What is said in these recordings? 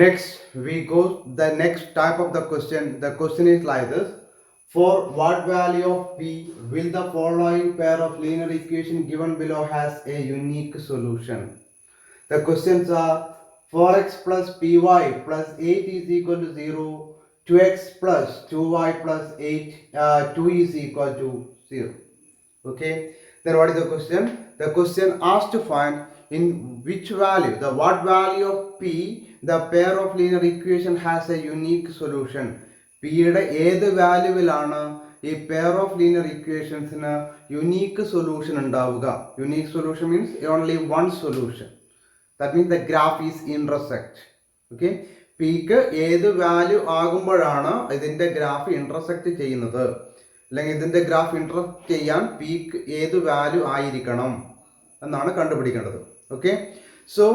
Next, we go the next type of the question. The question is like this. For what value of p will the following pair of linear equation given below has a unique solution? The questions are 4x plus py plus 8 is equal to 0, 2x plus 2y plus 8, 2 is equal to 0. Okay, then what is the question? The question asks to find in which value, the what value of p, the pair of linear equation has a unique solution. p യുടെ ഏത് വാല്യൂവിലാണ് ഈ pair of linear ഇക്വേഷൻസിന് unique solution ഉണ്ടാവുക. Unique solution means only one solution. That means the graph is intersect. Okay, പിക്ക് ഏത് value ആകുമ്പോഴാണ് ഇതിന്റെ ഗ്രാഫ് ഇന്റർസെക്റ്റ് ചെയ്യുന്നത്, അല്ലെങ്കിൽ ഇതിന്റെ ഗ്രാഫ് ഇന്റർസെക്റ്റ് ചെയ്യാൻ പീക്ക് ഏത് വാല്യൂ ആയിരിക്കണം എന്നാണ് കണ്ടുപിടിക്കേണ്ടത്. Okay, so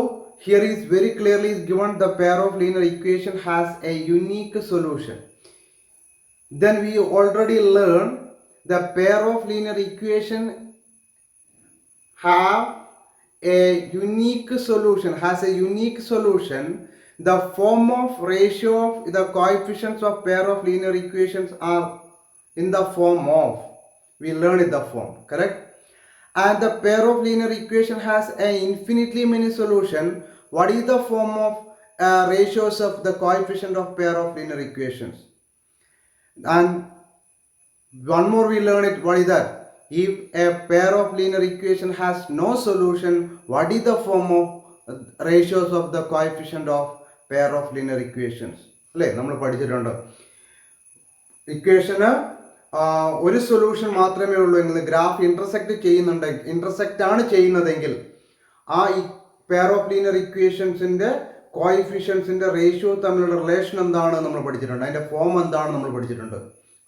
here is very clearly given the pair of linear equation has a unique solution. Then we already learned the pair of linear equation have a unique solution, has a unique solution. The form of ratio of the coefficients of pair of linear equations are in the form of, we learned it the form, correct? And the pair of linear equation has an infinitely many solution. What is the form of ratios of the coefficient of pair of linear equations? And one more we learn it, what is that? If a pair of linear equation has no solution, what is the form of ratios of the coefficient of pair of linear equations? അല്ലേ, നമ്മൾ പഠിച്ചിട്ടുണ്ട്. ഇക്വേഷന് ഒരു solution മാത്രമേ ഉള്ളൂ എങ്കിൽ, graph intersect ആണ് ചെയ്യുന്നതെങ്കിൽ ആ പെയർ ഓഫ് ലീനിയർ ഇക്വേഷൻസിന്റെ കോയിഫിഷ്യൻസിന്റെ റേഷ്യോ തമ്മിലുള്ള റിലേഷൻ എന്താണ് നമ്മൾ പഠിച്ചിട്ടുണ്ട്, അതിന്റെ ഫോം എന്താണ് നമ്മൾ പഠിച്ചിട്ടുണ്ട്.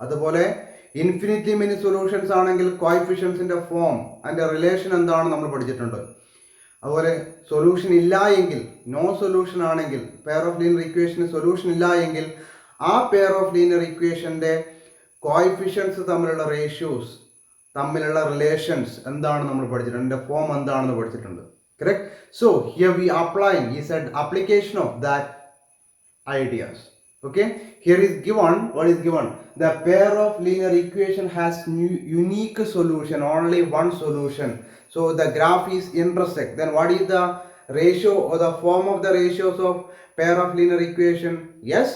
അതുപോലെ ഇൻഫിനിറ്റ്ലി മെനി സൊല്യൂഷൻസ് ആണെങ്കിൽ കോയിഫിഷ്യൻസിന്റെ ഫോം, അതിന്റെ റിലേഷൻ എന്താണ് നമ്മൾ പഠിച്ചിട്ടുണ്ട്. അതുപോലെ സൊല്യൂഷൻ ഇല്ല എങ്കിൽ, നോ സൊല്യൂഷൻ ആണെങ്കിൽ, പെയർ ഓഫ് ലീനിയർ ഇക്വേഷന് സൊല്യൂഷൻ ഇല്ല എങ്കിൽ ആ പെയർ ഓഫ് ലീനിയർ ഇക്വേഷന്റെ കോയിഫിഷ്യൻസ് തമ്മിലുള്ള റേഷ്യോസ്, തമ്മിലുള്ള റിലേഷൻസ് എന്താണ് നമ്മൾ പഠിച്ചിട്ടുണ്ട്, അതിന്റെ ഫോം എന്താണെന്ന് പഠിച്ചിട്ടുണ്ട്. Correct? So here we applying is an application of that ideas. Okay, here is given, what is given? The pair of linear equation has unique solution, only one solution. So the graph is intersect. Then what is the ratio or the form of the ratios of pair of linear equation? Yes,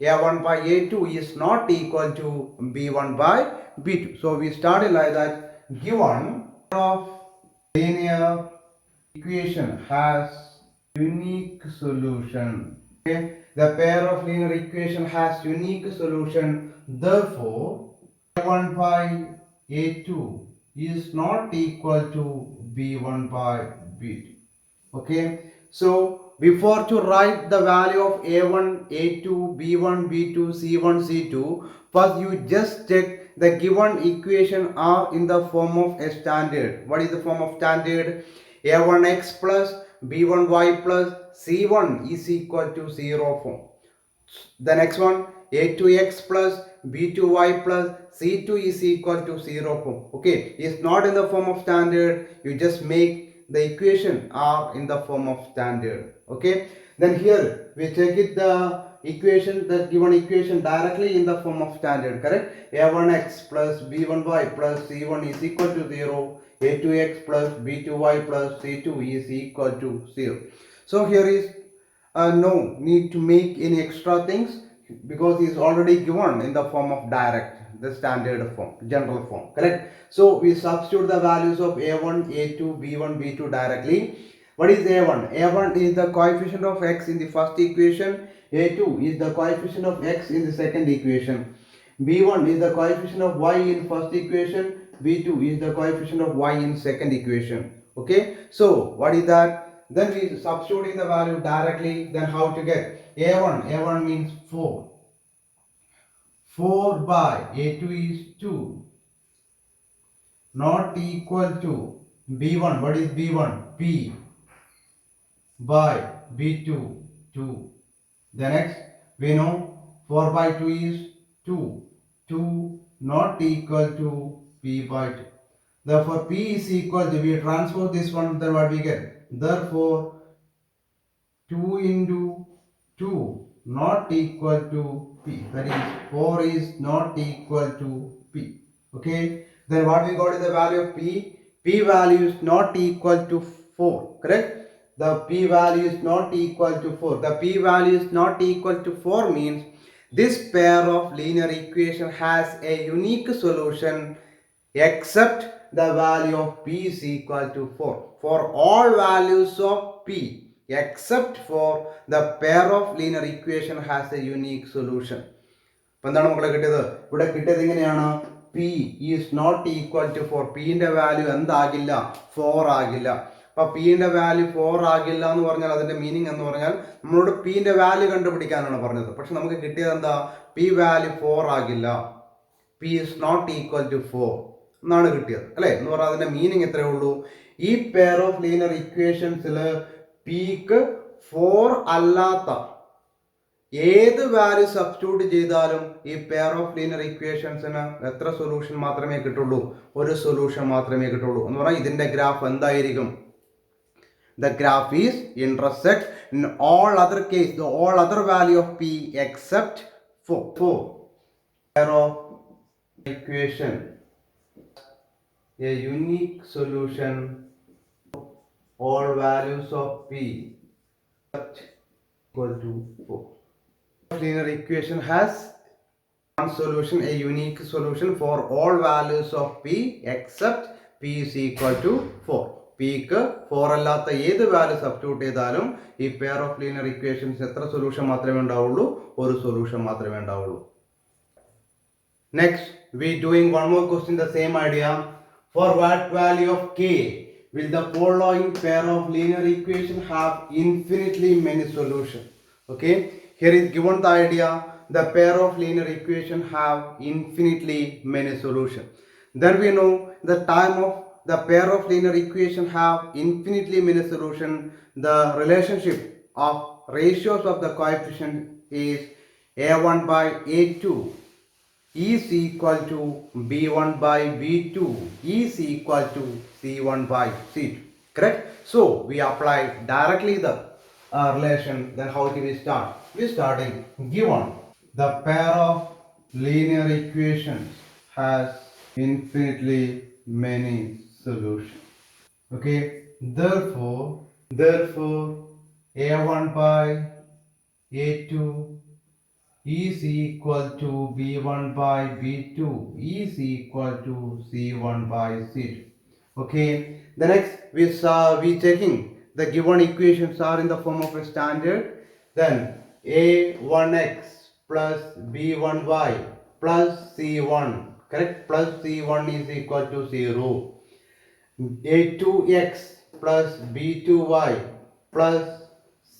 a1 by a2 is not equal to b1 by b2. So we started like that. Given of linear equation has unique solution. Okay, the pair of linear equation has unique solution. Therefore, a1 by a2 is not equal to b1 by b2. Okay, so before to write the value of a1, a2, b1, b2, c1, c2, first you just check the given equation are in the form of a standard. What is the form of standard? a1x plus b1y plus c1 is equal to 0 form. The next one, a2x plus b2y plus c2 is equal to 0 form. Okay, it's not in the form of standard, you just make the equation are in the form of standard. Okay, then here we check it the equation, the given equation directly in the form of standard, correct? a1x plus b1y plus c1 is equal to 0, a2x plus b2y plus c2 is equal to 0. So here is no need to make any extra things because it is already given in the form of direct, the standard form, general form, correct? So we substitute the values of a1, a2, b1, b2 directly. What is a1? a1 is the coefficient of x in the first equation, a2 is the coefficient of x in the second equation, b1 is the coefficient of y in first equation, b2 is the coefficient of y in second equation. Okay, so what is that? Then we substituting the value directly. Then how to get a1 means 4 by a2 is 2 not equal to b1. What is b1? p by b2 2. The next we know 4 by 2 is 2 not equal to p by 2. Therefore p is equal to, we transpose this one, then what we get? Therefore 2 into 2 not equal to P. That is 4 is not equal to P. Okay. Then what we got is the value of P. P value is not equal to 4. Correct. The P value is not equal to 4. The P value is not equal to 4 means this pair of linear equation has a unique solution except the value of P is equal to 4. For all values of P except for the pair of linear equation has a unique solution. അപ്പോൾ എന്താണ് മക്കളെ കിട്ടിയത്? ഇവിടെ കിട്ടിയത് ഇങ്ങനെയാണ്, P is not equal to 4. പിന്റെ value എന്താകില്ല? 4 ആകില്ല. അപ്പൊ പിന്റെ വാല്യൂ 4 ആകില്ല എന്ന് പറഞ്ഞാൽ അതിന്റെ മീനിങ് എന്ന് പറഞ്ഞാൽ നമ്മളോട് പിന്റെ വാല്യൂ കണ്ടുപിടിക്കാനാണ് പറഞ്ഞത്. പക്ഷെ നമുക്ക് കിട്ടിയത് എന്താ? പി വാല്യൂ 4 ആകില്ല. P is not equal to 4 എന്നാണ് കിട്ടിയത് അല്ലെ. എന്ന് പറഞ്ഞാൽ അതിന്റെ മീനിങ് എത്രയേ ഉള്ളൂ? ഈ പെയർ ഓഫ് ലീനിയർ ഇക്വേഷൻസിൽ പിക്ക് 4 അല്ലാത്ത ഏത് വാല്യൂ സബ്സ്റ്റിറ്റ്യൂട്ട് ചെയ്താലും ഈ പെയർ ഓഫ് ലീനിയർ ഇക്വേഷൻസിന് എത്ര സൊല്യൂഷൻ മാത്രമേ കിട്ടുള്ളൂ? ഒരു സൊല്യൂഷൻ മാത്രമേ കിട്ടുള്ളൂ. എന്ന് പറഞ്ഞാൽ ഇതിന്റെ ഗ്രാഫ് എന്തായിരിക്കും? The graph is intersect in all other case, the all other value of P except 4. Pair of equation a unique solution all values of P equal to 4. Linear equation has one solution, a unique solution for all values of P except P is equal to 4. Pക്ക് 4 അല്ലാത്ത ഏത് value substitute ചെയ്താലും ഈ pair of linear equations എത്ര solution മാത്രമേ ഉണ്ടാവുള്ളൂ? ഒരു solution മാത്രമേ ഉണ്ടാവുള്ളൂ. Next, we doing one more question, the same idea. For what value of k will the following pair of linear equation have infinitely many solutions? Okay, here is given the idea, the pair of linear equation have infinitely many solutions. Then we know the time of the pair of linear equation have infinitely many solutions. The relationship of ratios of the coefficient is a1 by a2 is equal to b1 by b2 is equal to c1 by c2. Correct? So we apply directly the relation. Then how do we start? We starting given the pair of linear equations has infinitely many solutions. Okay, therefore a1 by a2 is equal to b1 by b2 is equal to c1 by c2. Okay, the next we checking the given equations are in the form of a standard. Then a1x plus b1y plus c1, correct, plus c1 is equal to 0. a2x plus b2y plus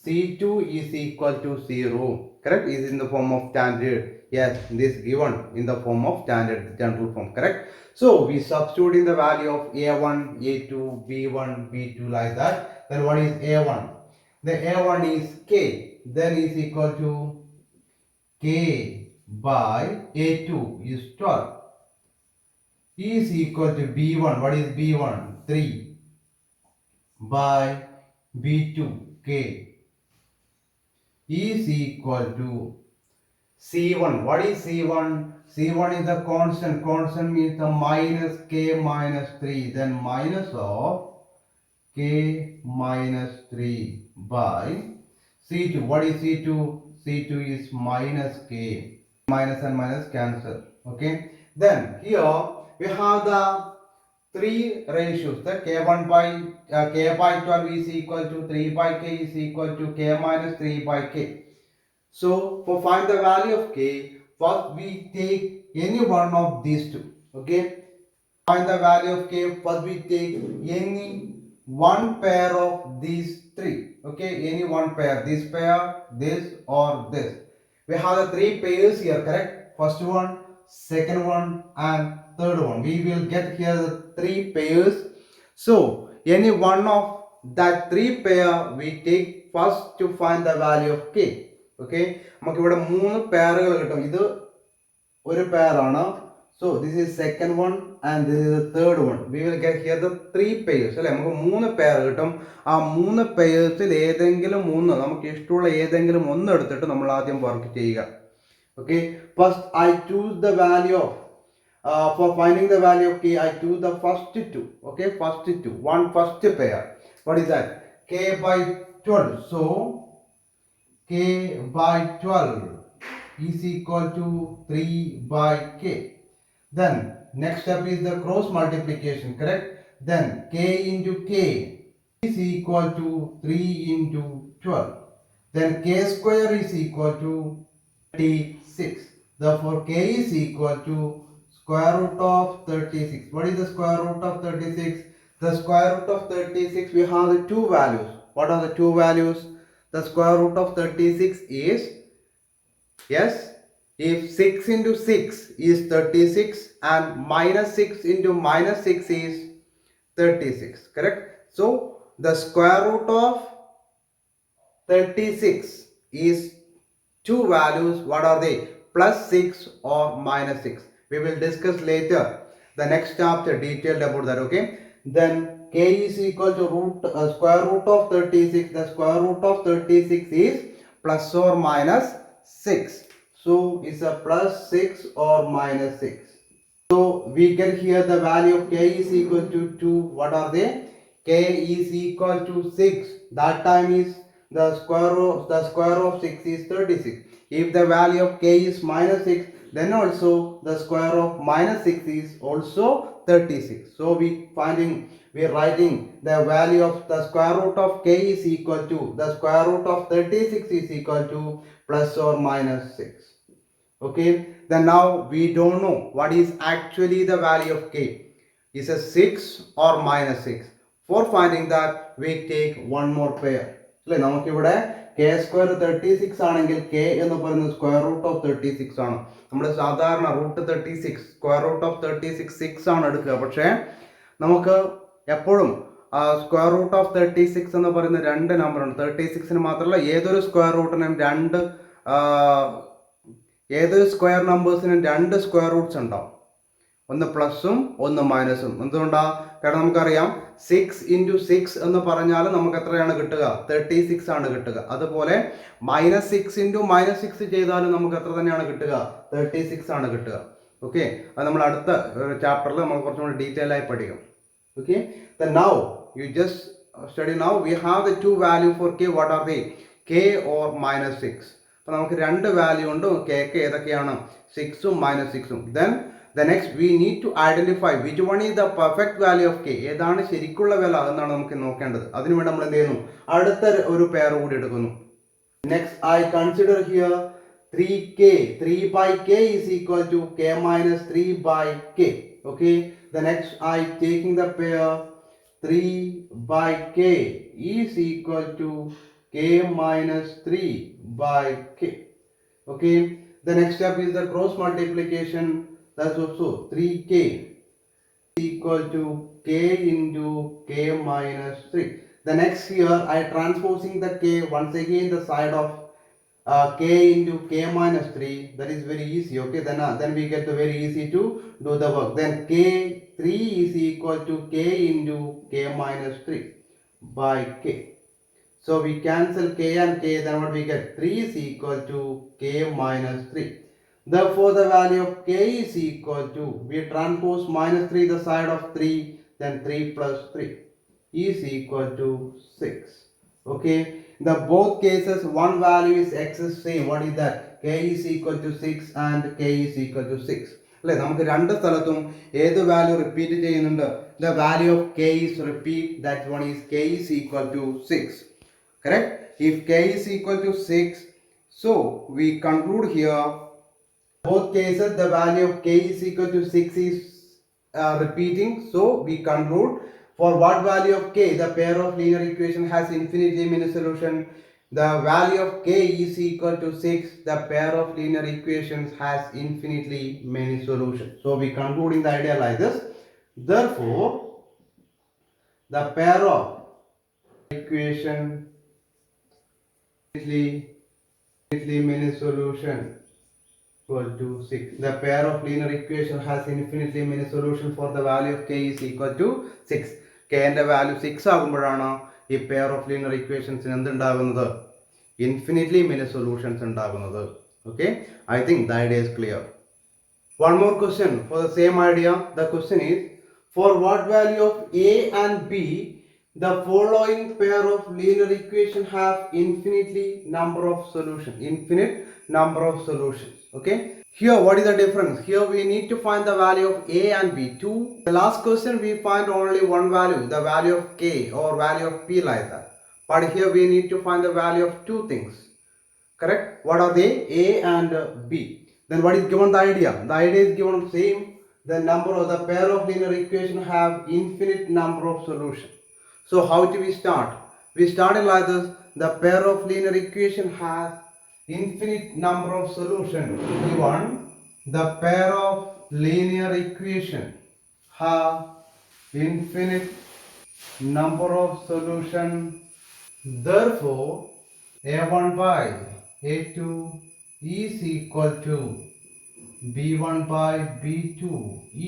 c2 is equal to 0. Correct, is in the form of standard. Yes, this given in the form of standard general form. Correct. So we substitute in the value of a1, a2, b1, b2 like that. Then what is a1? The a1 is k. Then is equal to k by a2 is 12 is equal to b1. What is b1? 3 by b2 k is equal to c1. What is c1? c1 is the constant. Constant means the minus k minus 3. Then minus of k minus 3 by c2. What is c2? c2 is minus k. Minus and minus cancel. Okay. Then here we have the three ratios. The k1 by k by 12 is equal to 3 by k is equal to k minus 3 by k. So for find the value of k, first we take any one of these two. Okay, find the value of k. First we take any one pair of these three. Okay, any one pair, this pair, this or this. We have the three pairs here, correct? First one, second one and third one. We will get here the three pairs. So any one of that three pair we take first to find the value of k. Okay, നമുക്ക് ഇവിടെ മൂന്ന് പെയറുകൾ കിട്ടും. ഇത് ഒരു pair ആണ്. So this is second one and this is the third one. We will get here the three pairs. അല്ലെ, നമുക്ക് മൂന്ന് പെയർ കിട്ടും. ആ മൂന്ന് പെയേഴ്സിൽ ഏതെങ്കിലും മൂന്ന്, നമുക്ക് ഇഷ്ടമുള്ള ഏതെങ്കിലും ഒന്ന് എടുത്തിട്ട് നമ്മൾ ആദ്യം വർക്ക് ചെയ്യുക. Okay, first I choose the value of for finding the value of k, I choose the first two. Okay, first two, first pair. What is that? K by 12. So k by 12 is equal to 3 by k. Then next step is the cross multiplication, correct? Then k into k is equal to 3 into 12. Then k square is equal to 36. Therefore k is equal to square root of 36. What is the square root of 36? The square root of 36, we have the two values. What are the two values? The square root of 36 is, yes, if 6 into 6 is 36 and minus 6 into minus 6 is 36, correct? So the square root of 36 is two values. What are they? Plus 6 or minus 6. We will discuss later the next chapter detailed about that. Okay, then k is equal to square root of 36. The square root of 36 is plus or minus 6. So it's a plus 6 or minus 6. So we get here the value of k is equal to 2. What are they? K is equal to 6. That time is the square of 6 is 36. If the value of k is minus 6, then also the square of minus 6 is also 36. So we are writing the value of the square root of k is equal to the square root of 36 is equal to plus or minus 6. Okay, then now we don't know what is actually the value of k. Is it 6 or minus 6? For finding that, we take one more pair. അല്ലേ, നമുക്കിവിടെ K square 36 ആണെങ്കിൽ K എന്ന് പറയുന്നത് square root of 36 ആണ്. നമ്മൾ സാധാരണ root 36 square root of 36 6 ആണ് എടുക്കുക. പക്ഷേ നമുക്ക് എപ്പോഴും സ്ക്വയർ റൂട്ട് ഓഫ് 36 എന്ന് പറയുന്ന രണ്ട് നമ്പറാണ്. 36ന് മാത്രമല്ല, ഏതൊരു സ്ക്വയർ റൂട്ടിനും ഏതൊരു സ്ക്വയർ നമ്പേഴ്സിനും രണ്ട് സ്ക്വയർ റൂട്ട്സ് ഉണ്ടാവും. ഒന്ന് പ്ലസും ഒന്ന് മൈനസും. എന്തുകൊണ്ടാണ്? കാരണം നമുക്കറിയാം 6 into 6 എന്ന് പറഞ്ഞാൽ നമുക്ക് എത്രയാണ് കിട്ടുക? 36 ആണ് കിട്ടുക. അതുപോലെ മൈനസ് 6 into മൈനസ് 6 ചെയ്താലും നമുക്ക് എത്ര തന്നെയാണ് കിട്ടുക? 36 ആണ് കിട്ടുക. ഓക്കെ, അത് നമ്മൾ അടുത്ത ചാപ്റ്ററിൽ നമ്മൾ കുറച്ചും കൂടി ഡീറ്റെയിൽ ആയി പഠിക്കും. Okay, then now you just study. Now we have the two value for k. What are they? K or minus 6. അപ്പോൾ നമുക്ക് രണ്ട് വാല്യൂ ഉണ്ട്. k ഏതൊക്കെയാണ്? 6ഉം minus 6ഉം. then the next we need to identify which one is the perfect value of k. ഏതാണ് ശരിക്കുള്ള വില എന്നാണ് നമുക്ക് നോക്കേണ്ടത്. അതിനുവേണ്ടി നമ്മൾ എന്ത് ചെയ്യുന്നു? അടുത്ത ഒരു പെയർ കൂടി എടുക്കുന്നു. Next I consider here 3k. 3 by k is equal to k minus 3 by k. Okay, the next I taking the pair 3 by k is equal to k minus 3 by k. Okay, the next step is the cross multiplication. That's also 3k equal to k into k minus 3. The next here I transposing the k once again the side of k into k minus 3. That is very easy. Okay, then we get the very easy to do the work. Then k3 is equal to k into k minus 3 by k. So we cancel k and k, then what we get? 3 is equal to k minus 3. Therefore the value of k is equal to, we transpose minus 3 the side of 3, then 3 plus 3 is equal to 6. Okay, in the both cases one value is x is same. What is that? K is equal to 6 and k is equal to 6. അല്ലേ, നമുക്ക് രണ്ട് സ്ഥലത്തും ഏത് value repeat ചെയ്യുന്നുണ്ട്? The value of k is repeat. That one is k is equal to 6. Correct? If k is equal to 6, so we conclude here both cases the value of k is equal to 6 is repeating. So we conclude for what value of k the pair of linear equation has infinitely many solutions. The value of k is equal to 6. The pair of linear equations has infinitely many solutions. So we concluding the idea like this. Therefore, the pair of equation infinitely many solutions. equal to 6. The pair of linear equation has infinitely many solutions for the value of k is equal to 6. k ന്റെ value 6 ആകുമ്പോഴാണ് ഈ pair of linear ഇക്വേഷൻസിന് എന്തുണ്ടാകുന്നത്? Infinitely many solutions ഉണ്ടാകുന്നത്. Okay, I think the idea is clear. One more question for the same idea. The question is, for what value of a and b the following pair of linear equation have infinitely number of solutions? Infinite number of solutions. Okay. Here, what is the difference? Here we need to find the value of a and b. The last question we find only one value, the value of k or value of p like that. But here we need to find the value of two things. Correct? What are they? A and b. Then what is given the idea? The idea is given same. The number of the pair of linear equation have infinite number of solutions. So how do we start? We started like this. The pair of linear equation has infinite number of solutions. Given the pair of linear equation have infinite number of solutions. Therefore, a1 by a2 is equal to b1 by b2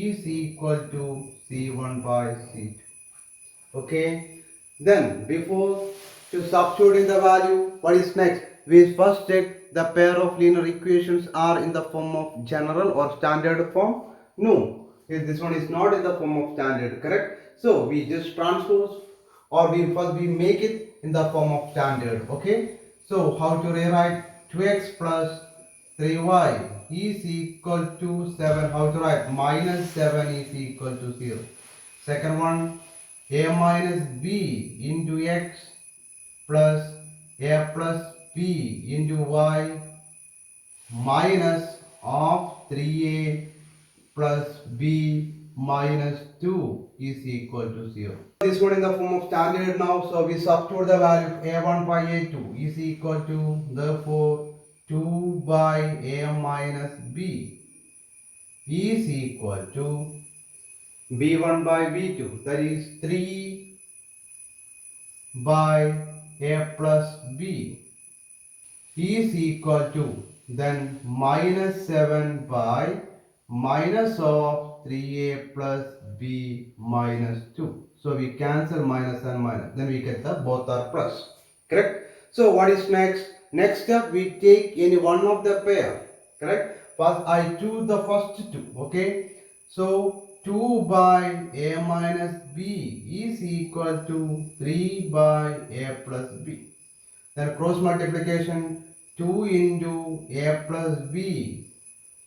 is equal to c1 by c2. Okay, then before to substitute in the value, what is next? We first check the pair of linear equations are in the form of general or standard form. No, this one is not in the form of standard, correct? So we just transpose or we make it in the form of standard. Okay, so how to rewrite? 2x plus 3y is equal to 7. How to write? Minus 7 is equal to 0. Second one, a minus b into x plus a plus b into y minus of 3a plus b minus 2 is equal to 0. This one in the form of standard now, so we substitute the value a1 by a2 is equal to, therefore, 2 by a minus b is equal to b1 by b2, that is 3 by a plus b is equal to, then minus 7 by minus of 3a plus b minus 2. So we cancel minus and minus, then we get the both are plus. Correct? So what is next? Next step, we take any one of the pair. Correct? First I choose the first two. Okay, so 2 by a minus b is equal to 3 by a plus b. Then cross multiplication, 2 into a plus b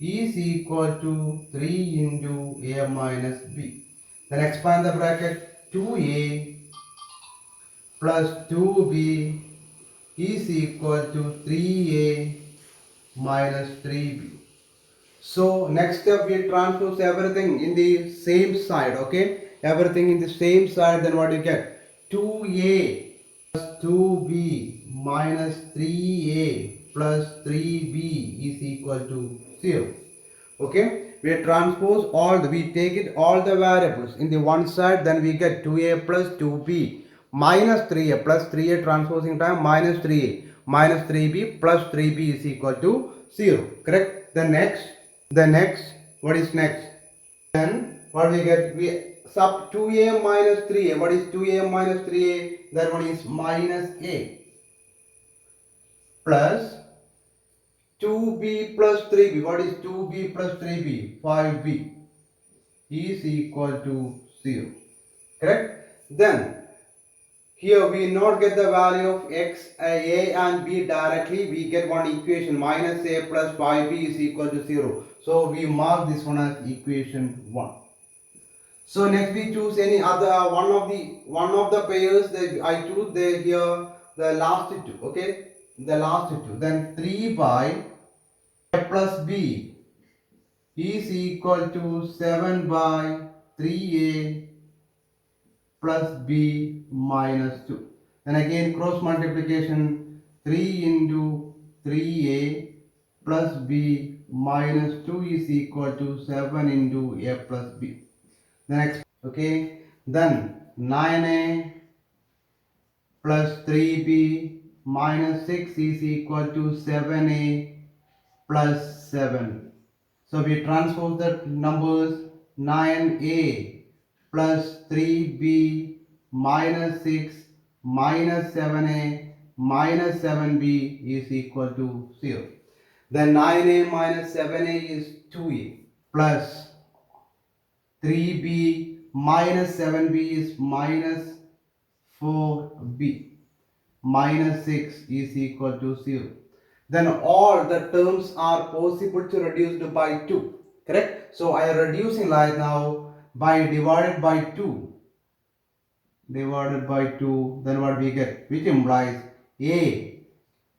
is equal to 3 into a minus b. Then expand the bracket, 2a plus 2b is equal to 3a minus 3b. So next step, we transpose everything in the same side. Okay, everything in the same side, then what you get? 2a plus 2b minus 3a plus 3b is equal to 0. Okay, we transpose all we take it all the variables in the one side, then we get 2a plus 2b minus 3a plus 3a transposing time minus 3a minus 3b plus 3b is equal to 0. Correct? The next, what is next? Then what we get? We sub 2a minus 3a. What is 2a minus 3a? That one is minus a plus 2b plus 3b. What is 2b plus 3b? 5b is equal to 0. Correct? Then here we not get the value of x, a and b directly. We get one equation, minus a plus 5b is equal to 0. So we mark this one as equation 1. So next we choose any other one of the pairs that I choose here the last two. Okay, the last two. Then 3 by a plus b is equal to 7 by 3a plus b minus 2. Then again cross multiplication, 3 into 3a plus b minus 2 is equal to 7 into a plus b. Next, okay, then 9a plus 3b minus 6 is equal to 7a plus 7. So we transpose the numbers 9a plus 3b minus 6 minus 7a minus 7b is equal to 0. Then 9a minus 7a is 2a plus 3b minus 7b is minus 4b minus 6 is equal to 0. Then all the terms are possible to reduce by 2. Correct? So I am reducing like now by divided by 2. Divided by 2. Then what we get? Which implies a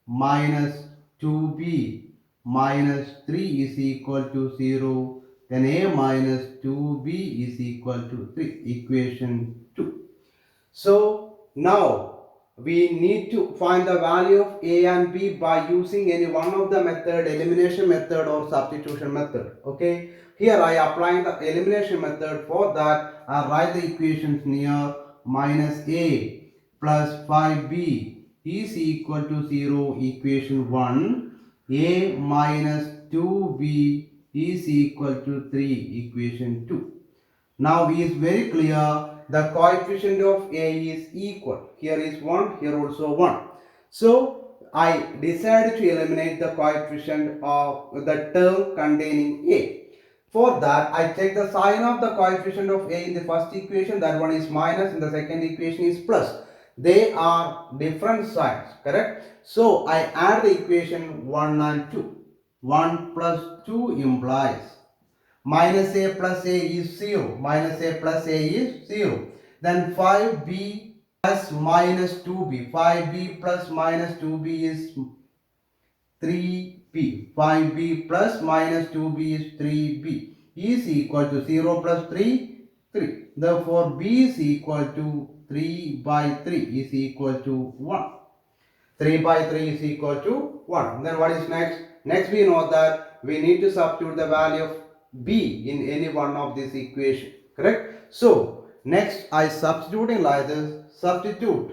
minus 2b minus 3 is equal to 0. Then a minus 2b is equal to 3. Equation 2. So now we need to find the value of a and b by using any one of the method, elimination method or substitution method. Okay, here I apply the elimination method. For that I write the equations near minus a plus 5b is equal to 0. Equation 1. A minus 2b is equal to 3. Equation 2. Now it is very clear the coefficient of a is equal. Here is 1, here also 1. So I decided to eliminate the coefficient of the term containing a. For that I take the sign of the coefficient of a in the first equation, that one is minus, in the second equation is plus. They are different signs, correct? So I add the equation 1 and 2. 1 plus 2 implies minus a plus a is 0. Minus a plus a is 0. Then 5b plus minus 2b. 5b plus minus 2b is 3b. 5b plus minus 2b is 3b is equal to 0 plus 3, 3. Therefore, b is equal to 3 by 3 is equal to 1. 3 by 3 is equal to 1. Then what is next? Next we know that we need to substitute the value of b in any one of these equations. Correct? So next I substituting like this. Substitute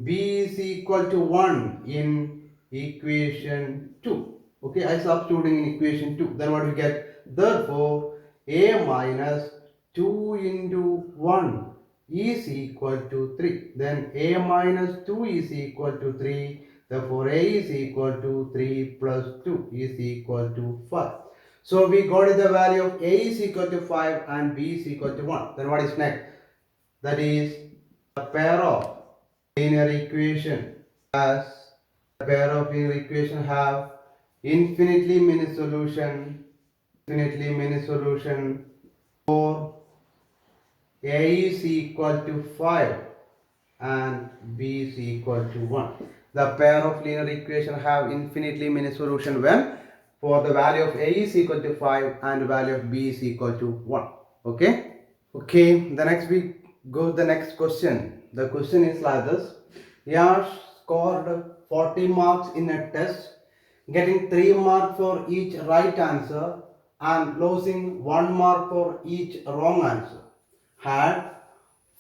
b is equal to 1 in equation 2. Okay, I substituting in equation 2. Then what we get? Therefore a minus 2 into 1 is equal to 3. Then a minus 2 is equal to 3. Therefore a is equal to 3 plus 2 is equal to 5. So we got the value of a is equal to 5 and b is equal to 1. Then what is next? That is a pair of linear equation. As a pair of linear equation have infinitely many solution. For a is equal to 5 and b is equal to 1. The pair of linear equation have infinitely many solutions when for the value of a is equal to 5 and the value of b is equal to 1. Okay. The next we go to the next question. The question is like this. Yash scored 40 marks in a test, getting 3 marks for each right answer and losing 1 mark for each wrong answer. Had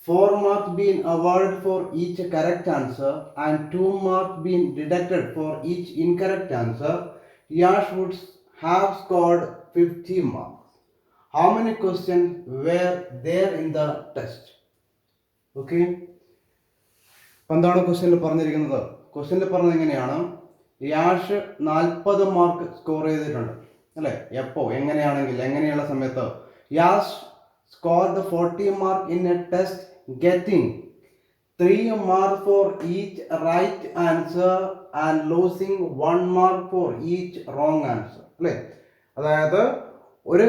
4 marks been awarded for each correct answer and 2 marks been deducted for each incorrect answer, Yash would have scored 50 marks. How many questions were there in the test? Okay. എന്താണ് ക്വസ്റ്റ്യനിൽ പറഞ്ഞിരിക്കുന്നത്? ക്വസ്റ്റ്യനിൽ പറഞ്ഞത് എങ്ങനെയാണ്? Yash 40 mark score ചെയ്തിട്ടുണ്ട് അല്ലേ? എപ്പോ എങ്ങനെയുള്ള സമയത്ത്? Yash scored 40 mark in a test, getting 3 marks for each right answer and losing 1 mark for each wrong answer. അല്ലേ? അതായത് ഒരു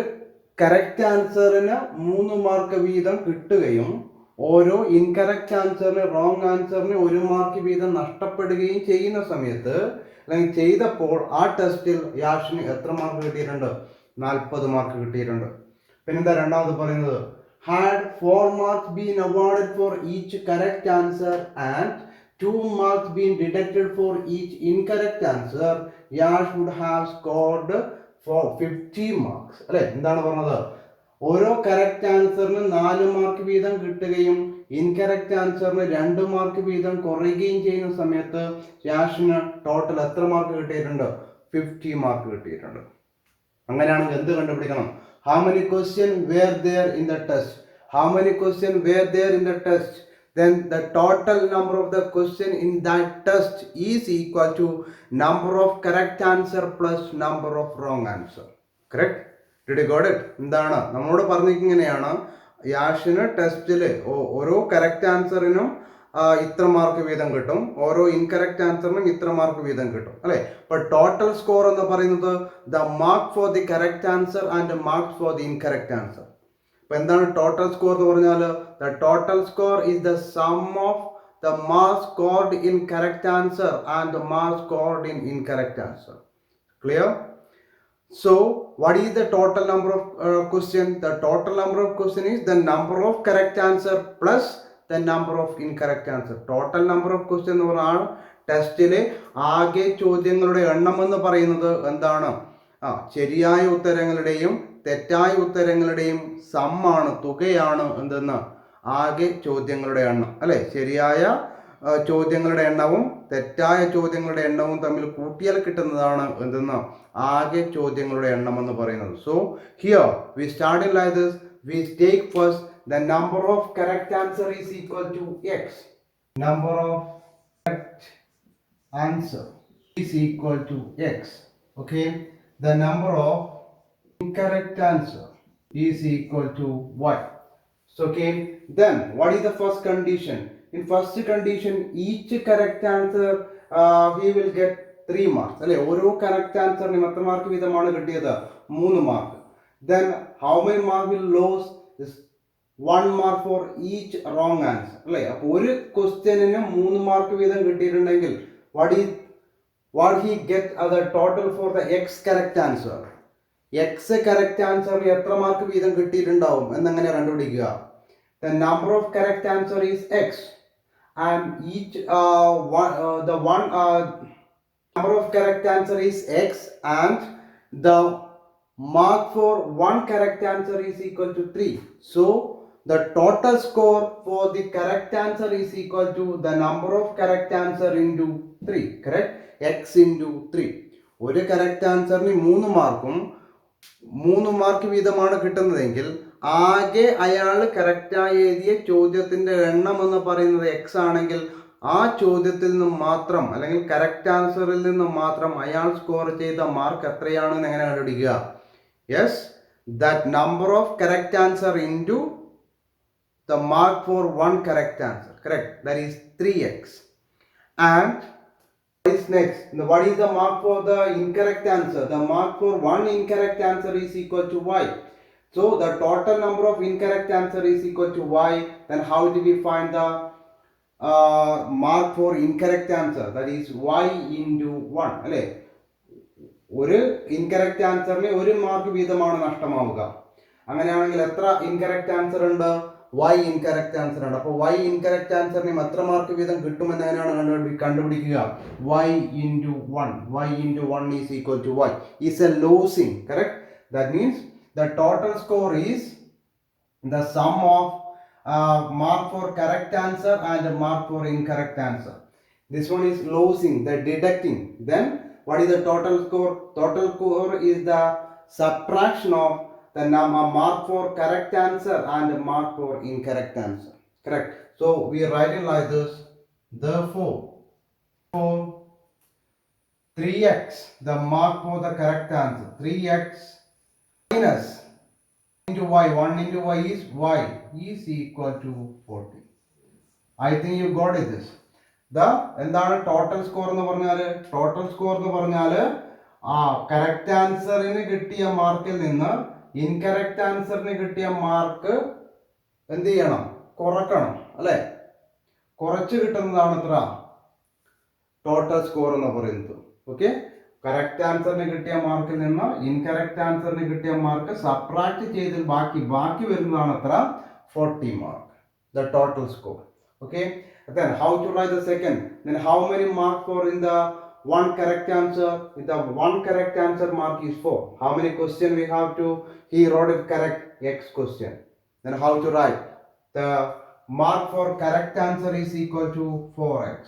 കറക്റ്റ് ആൻസറിന് 3 മാർക്ക് വീതം കിട്ടുകയും ഓരോ ഇൻകറക്റ്റ് ആൻസറിന് റോങ് ആൻസറിന് 1 മാർക്ക് വീതം നഷ്ടപ്പെടുകയും ചെയ്യുന്ന സമയത്ത് അല്ലെങ്കിൽ ചെയ്തപ്പോൾ ആ ടെസ്റ്റിൽ യാഷിന് എത്ര മാർക്ക് കിട്ടിയിട്ടുണ്ട്? 40 മാർക്ക് കിട്ടിയിട്ടുണ്ട്. പിന്നെന്താ രണ്ടാമത് പറയുന്നത്? had 4 marks been awarded for each correct answer and 2 marks been deducted for each incorrect answer, Yash would have scored for 50 marks. അല്ലേ? എന്താണ് പറഞ്ഞത്? ഓരോ കറക്റ്റ് ആൻസറിന് 4 മാർക്ക് വീതം കിട്ടുകയും ഇൻകറക്റ്റ് ആൻസറിന് 2 മാർക്ക് വീതം കുറയുകയും ചെയ്യുന്ന സമയത്ത് യാഷിന് ടോട്ടൽ എത്ര മാർക്ക് കിട്ടിയിട്ടുണ്ട്? 50 മാർക്ക് കിട്ടിയിട്ടുണ്ട്. അങ്ങനെയാണെങ്കിൽ എന്ത് കണ്ടുപിടിക്കണം? How many questions were there in the test? How many questions were there in the test? Then the total number of the question in that test is equal to number of correct answer plus number of wrong answer. Correct? Did you got it? എന്താണ് നമ്മളോട് പറഞ്ഞിരിക്കുന്നതാണ്, യാഷിന് ടെസ്റ്റിൽ ഓരോ correct ആൻസറിനും ഇത്ര mark വീതം കിട്ടും, ഓരോ incorrect ആൻസറിനും ഇത്ര mark വീതം കിട്ടും അല്ലെ. അപ്പൊ ടോട്ടൽ സ്കോർ എന്ന് പറയുന്നത് the mark for the correct answer and mark for the incorrect answer. അപ്പൊ എന്താണ് ടോട്ടൽ സ്കോർ എന്ന് പറഞ്ഞാൽ? The total score is the sum of the mark scored in correct answer and mark scored in incorrect answer. Clear? So what is the total number of question? The total number of question is the number of correct answer plus the number of incorrect answer. Total number of question എന്ന് പറഞ്ഞാൽ ടെസ്റ്റിലെ ആകെ ചോദ്യങ്ങളുടെ എണ്ണം എന്ന് പറയുന്നത് എന്താണ്? ശരിയായ ഉത്തരങ്ങളുടെയും തെറ്റായ ഉത്തരങ്ങളുടെയും സമ്മാണ്, തുകയാണ് എന്തെന്ന് ആകെ ചോദ്യങ്ങളുടെ എണ്ണം അല്ലെ. ശരിയായ ചോദ്യങ്ങളുടെ എണ്ണവും തെറ്റായ ചോദ്യങ്ങളുടെ എണ്ണവും തമ്മിൽ കൂട്ടിയാൽ കിട്ടുന്നതാണ് എന്തെന്ന് ആകെ ചോദ്യങ്ങളുടെ എണ്ണം എന്ന് പറയുന്നത്. So here we start like this. We take first the number of correct answer is equal to x. Number of correct answer is equal to x. Okay. The number of incorrect answer is equal to y. So okay. Then what is the first condition? In first condition, each correct answer he will get 3 marks. അല്ലെ, ഓരോ correct ആൻസറിനും എത്ര mark വീതമാണ് കിട്ടിയത്? 3 mark. Then how many marks will lose? 1 mark for each wrong answer അല്ലെ. അപ്പോൾ ഒരു ക്വസ്റ്റ്യനിന് 3 mark വീതം കിട്ടിയിട്ടുണ്ടെങ്കിൽ what he get as a total for the x correct answer? x correct answer എത്ര മാർക്ക് വീതം കിട്ടിയിട്ടുണ്ടാവും എന്നെങ്ങനെ കണ്ടുപിടിക്കുക? The number of correct answer is x and each number of correct answer is x and the mark for one correct answer is equal to 3. So the total score for the correct answer is equal to the number of correct answer into 3. Correct? X into 3. ഒരു correct ആൻസറിന് 3 മാർക്കും 3 mark വീതമാണ് കിട്ടുന്നതെങ്കിൽ ആകെ അയാൾ കറക്റ്റായി എഴുതിയ ചോദ്യത്തിന്റെ എണ്ണം എന്ന് പറയുന്നത് എക്സ് ആണെങ്കിൽ ആ ചോദ്യത്തിൽ നിന്നും മാത്രം അല്ലെങ്കിൽ കറക്റ്റ് ആൻസറിൽ നിന്നും മാത്രം അയാൾ സ്കോർ ചെയ്ത മാർക്ക് എത്രയാണെന്ന് എങ്ങനെ കണ്ടുപിടിക്കുക? Yes, that number of correct answer into the mark for one correct answer. Correct? That is 3x. And what is next? What is the mark for the incorrect answer? The mark for one incorrect answer is equal to y. So the total number of incorrect answer is equal to y. Then how do we find the mark for incorrect answer? That is y into 1. അല്ലേ, ഒരു incorrect ആൻസറിന് 1 mark വീതമാണ് നഷ്ടമാവുക. അങ്ങനെയാണെങ്കിൽ എത്ര incorrect answer ഉണ്ട്? y incorrect answer ആണ്. അപ്പോൾ y incorrect ആൻസറിന് എത്ര mark വീതം കിട്ടുമെന്ന് എങ്ങനെയാണ് കണ്ടുപിടിക്കുക? y into 1. y into 1 is equal to y. Is a losing. Correct? That means the total score is the sum of mark for correct answer and mark for incorrect answer. This one is losing, the deducting. Then what is the total score? Total score is the subtraction of the mark for correct answer and mark for incorrect answer. Correct? So we write it like this. Therefore, for 3x, the mark for the correct answer, 3x minus into y, 1 into y is equal to 40. I think you got it this. എന്താണ് total score എന്ന് പറഞ്ഞാൽ? Total score എന്ന് പറഞ്ഞാൽ correct ആൻസറിന് കിട്ടിയ മാർക്കിൽ നിന്ന് incorrect ആൻസറിന് കിട്ടിയ mark എന്ത് ചെയ്യണം? കുറക്കണം അല്ലെ. കുറച്ച് കിട്ടുന്നതാണ് എത്ര? ടോട്ടൽ സ്കോർ എന്ന് പറയുന്നത്. ഓക്കെ, കറക്റ്റ് ആൻസറിന് കിട്ടിയ മാർക്കിൽ നിന്ന് ഇൻകറക്റ്റ് ആൻസറിന് കിട്ടിയ മാർക്ക് സബ്ട്രാക്ട് ചെയ്ത് ബാക്കി വരുന്നതാണ് എത്ര? 40 mark. The total score. Okay, then how to write the second? Then how many marks for in the one correct answer? With the one correct answer mark is 4. How many question we have to? He wrote it correct x question. Then how to write? The mark for correct answer is equal to 4x.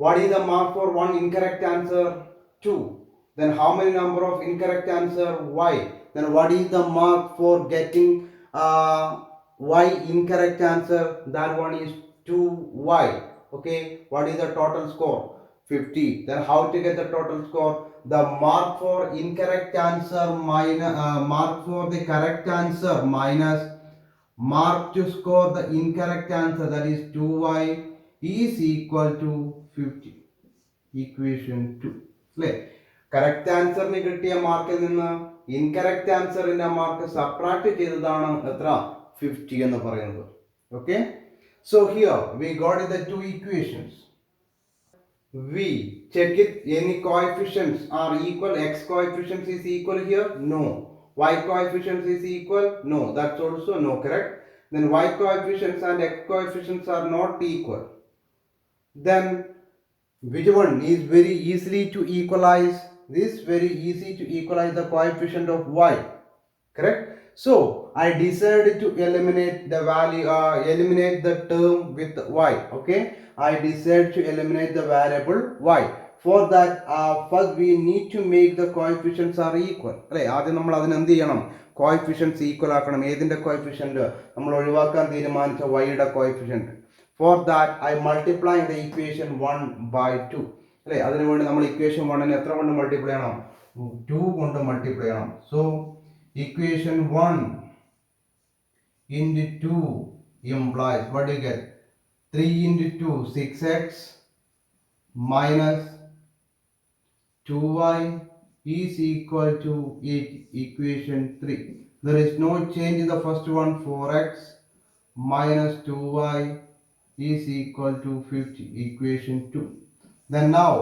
What is the mark for one incorrect answer? 2. Then how many number of incorrect answer? Y. Then what is the mark for getting Y incorrect answer? That one is 2Y. Okay, what is the total score? 50. Then how to get the total score? The mark for incorrect answer minus mark for the correct answer minus mark to score the incorrect answer, that is 2Y, is equal to 50. Equation 2. അല്ലേ? Correct ആൻസറിന് കിട്ടിയ മാർക്കിൽ നിന്ന് incorrect ആൻസറിന്റെ mark subtract ചെയ്തതാണ് എത്ര? 50 എന്ന് പറയുന്നത്. Okay, so here we got the two equations. We check it, any coefficients are equal. X coefficient is equal here? No. Y coefficient is equal? No. That's also no, correct? Then Y coefficients and X coefficients are not equal. Then which one is very easily to equalize? This very easy to equalize the coefficient of Y, correct? So I decided to eliminate the value, eliminate the term with Y. Okay, I decided to eliminate the variable Y. For that, first we need to make the coefficients are equal. അല്ലേ, ആദ്യം നമ്മൾ അതിന് എന്ത് ചെയ്യണം? Coefficients equal ആക്കണം. ഏതിന്റെ coefficient? നമ്മൾ ഒഴിവാക്കാൻ തീരുമാനിച്ച വൈയുടെ coefficient. For that I multiply the equation 1 by 2. അല്ലേ, അതിനു വേണ്ടി നമ്മൾ ഇക്വേഷൻ 1 എത്ര കൊണ്ട് മൾട്ടിപ്ലൈ ചെയ്യണം? 2 കൊണ്ട് മൾട്ടിപ്ലൈ ചെയ്യണം. So equation 1 into 2 implies, what do you get? 3 into 2, 6x minus 2y is equal to 8. Equation 3. There is no change in the first one. 4x minus 2y is equal to 50. Equation 2. Then now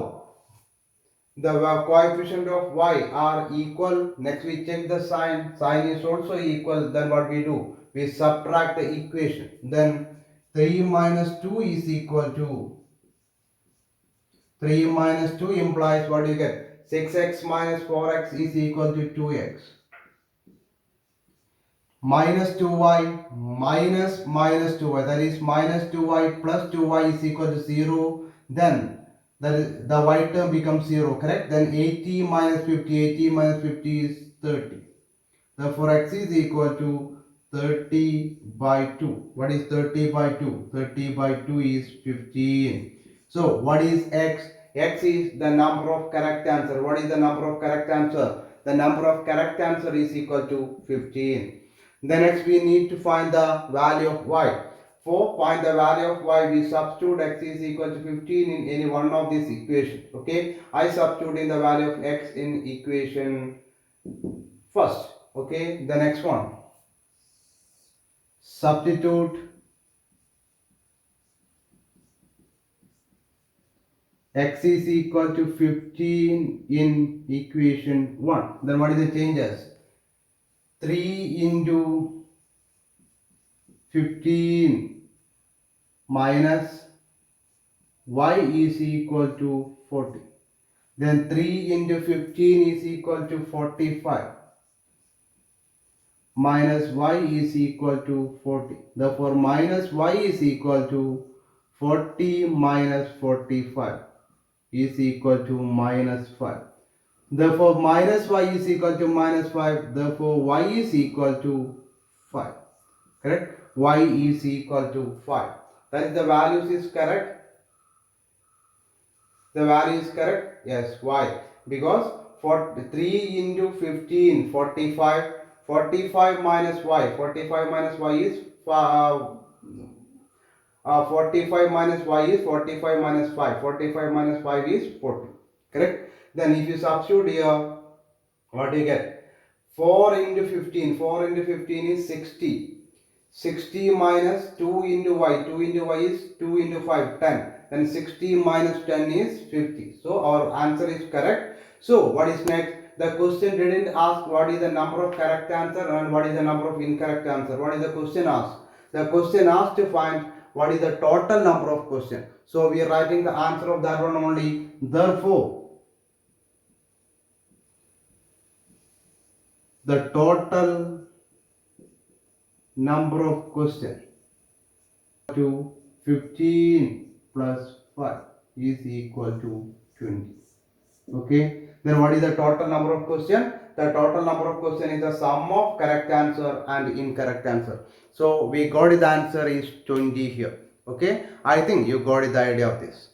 the coefficient of y are equal. Next we check the sign. Sign is also equal. Then what we do? We subtract the equation. Then 3 minus 2 is equal to 3 minus 2 implies, what do you get? 6x minus 4x is equal to 2x. Minus 2y minus 2y, that is minus 2y plus 2y is equal to 0. Then the y term becomes 0, correct? Then 80 minus 50, 80 minus 50 is 30. Therefore x is equal to 30 by 2. What is 30 by 2? 30 by 2 is 15. So what is x? X is the number of correct answer. What is the number of correct answer? The number of correct answer is equal to 15. Then next we need to find the value of y. For find the value of y, we substitute x is equal to 15 in any one of these equations. Okay, I substitute in the value of x in equation first. Okay, the next one, substitute x is equal to 15 in equation 1. Then what is the changes? 3 into 15 minus y is equal to 40. Then 3 into 15 is equal to 45 minus y is equal to 40. Therefore minus y is equal to 40 minus 45 is equal to minus 5. Therefore minus y is equal to minus 5. Therefore y is equal to 5. Correct? Y is equal to 5. That is, the values is correct. The value is correct. Yes. Why? Because 3 into 15, 45. 45 minus y. 45 minus y is 45 minus y is 45 minus 5. 45 minus 5 is 40. Correct? Then if you substitute here, what do you get? 4 into 15. 4 into 15 is 60. 60 minus 2 into y. 2 into y is 2 into 5, 10. Then 60 minus 10 is 50. So our answer is correct. So what is next? The question didn't ask what is the number of correct answer and what is the number of incorrect answer. What is the question asked? The question asked to find what is the total number of question. So we are writing the answer of that one only. Therefore the total number of question to 15 plus 5 is equal to 20. Okay, Then what is the total number of question? The total number of question is the sum of correct answer and incorrect answer. So we got the answer is 20 here. Okay, I think you got the idea of this.